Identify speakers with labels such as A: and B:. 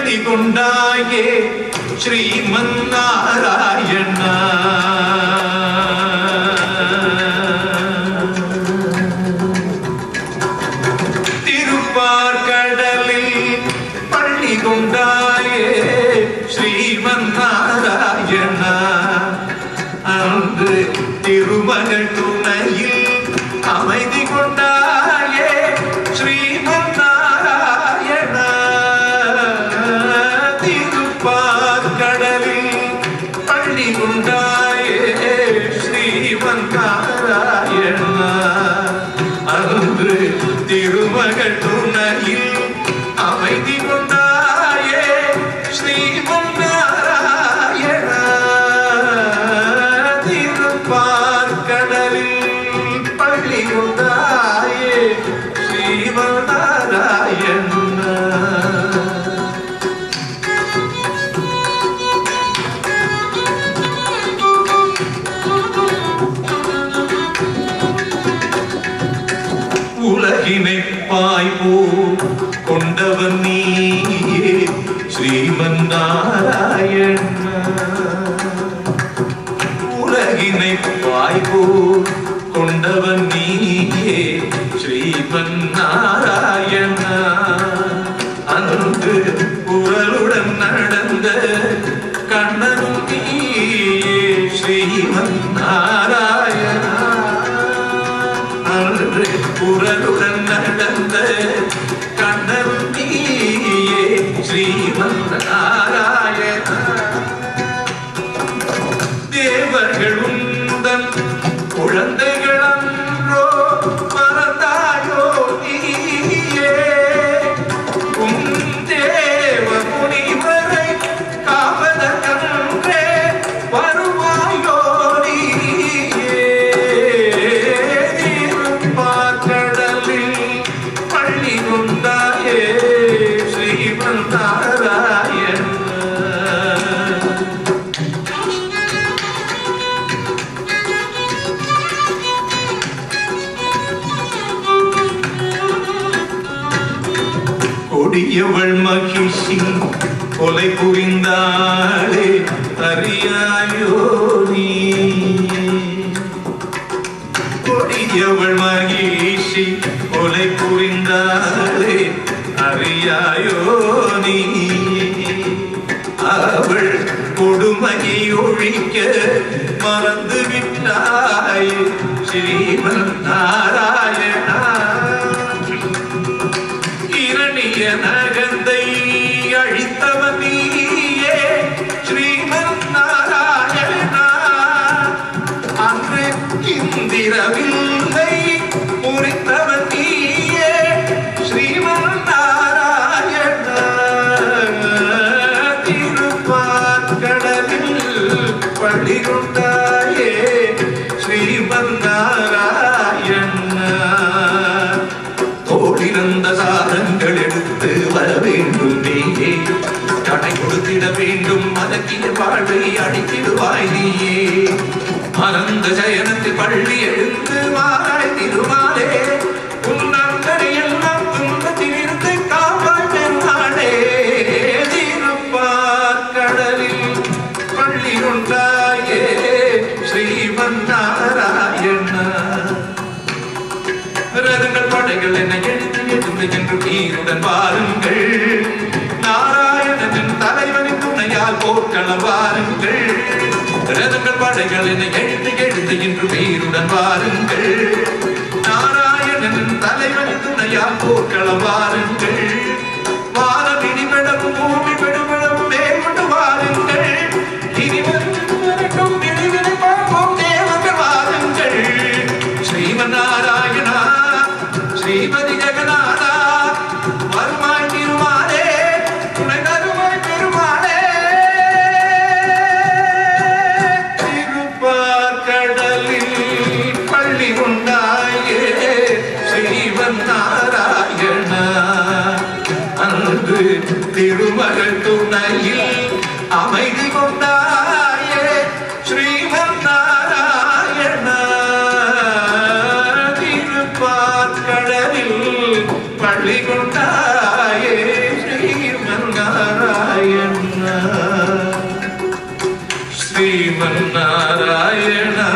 A: பள்ளி கொண்டாயே ஸ்ரீமன் நாராயணா. திருப்பார்கடலில் பள்ளி கொண்டாயே ஸ்ரீமன் நாராயணா. அன்று திருமகள் துணையில் அமைதி கொண்டாயே ஸ்ரீமன் நாராயணா. திருப்பார்கடலில் பள்ளி கொண்டாயே ஸ்ரீமன் நாராயணா. அன்று திருமகள் துணையில் அமைதி கொண்டாயே ஸ்ரீமன் நாராயணா. திருப்பார்கடலில் பள்ளி கொண்டாயே ஸ்ரீமன் நாராயணா. உலகினை பாய்போ கொண்டவன் நீயே ஸ்ரீமன் நாராயணா. உலகினை பாய்போ கொண்டவன் நீயே ஸ்ரீமன் நாராயணா. அன்று குரலுடன் நடந்த கண்ணனும் நீயே ஸ்ரீமன் நாராயணா. அன்று குரலுடன் நடந்த கண்ணனும் நீயே ஸ்ரீமன் நாராயணா. தேவர்கள் உந்தன் குழந்தைகள் அன்றோ மறந்தாயோ நீயே. உன் தேவ முனிவரை காவதற்கன்றே வருவாயோ நீயே. திருப்பார்கடலில் பள்ளி கொண்டாயே ஸ்ரீமன் நாராயணா. கொடியவள் மகிழ்ச்சி கொலை புரிந்தாளே அறியாயோ நீ. கொடியவள் மகிழ்ச்சி கொலை புரிந்தாளே அறியாயோ நீ. அவள் கொடுமையை ஒழிக்க மறந்து விட்டாய் ஸ்ரீமன் நாராயணா. இரணிய நகந்தை அழித்தவன் நீயே ஸ்ரீமன் நாராயணா. அன்று இந்திரவில்லை முறித்தவன் நீயே ஸ்ரீமன் நாராயணா. திருப்பார்கடலில் பள்ளி கொண்டாயே ஸ்ரீமன் நாராயணா. தோழிருந்த சாரங்கள் எடுத்து வர வேண்டும் நீயே. தடை கொடுத்திட வேண்டும் மதக்கிய வாழ்வை அடித்திடுவாய் நீயே. மறந்த ஜயனத்தில் பள்ளி எழுந்து வாராய் திருமாலே. உன் அந்தரை எல்லாம் துன்பத்தில் இருந்து காப்பாய் பெருமாளே. திருப்பார்கடலில் பள்ளி கொண்டாயே ஸ்ரீமன் நாராயணா. ரதங்கள் படைகள் என்னை எழுத்து எழுந்து என்று வீருடன் வாருங்கள். நாராயணனின் தலைவனின் துணையால் போர்க்களம் வாருங்கள். ரதங்கள் படைகள் என்னை எழுத்து எழுந்து என்று வீருடன் வாருங்கள். நாராயணனின் தலைவனின் துணையால் போர்க்களம் வாருங்கள். வாரம் இடிபடவும் பூமி பெடுபடவும் மேற்கொண்டு வாருங்கள். இனிவரும் இடிவினை பார்ப்போம் தேவர்கள் வாருங்கள். ஸ்ரீமன் நாராயணா ஸ்ரீமதி ஜெகநாதா வருமாய் திருமாலே துணை தருமாய் பெருமாளே. திருப்பார்கடலில் பள்ளி கொண்டாயே ஸ்ரீமன் நாராயணா. அன்று திருமகள் துணையில் அமைதி கொண்டாயே ஸ்ரீமன் நாராயணா. திருப்பார்கடலில் பள்ளி கொண்டாயே ஸ்ரீமன் நாராயணா. ஸ்ரீமன் நாராயணா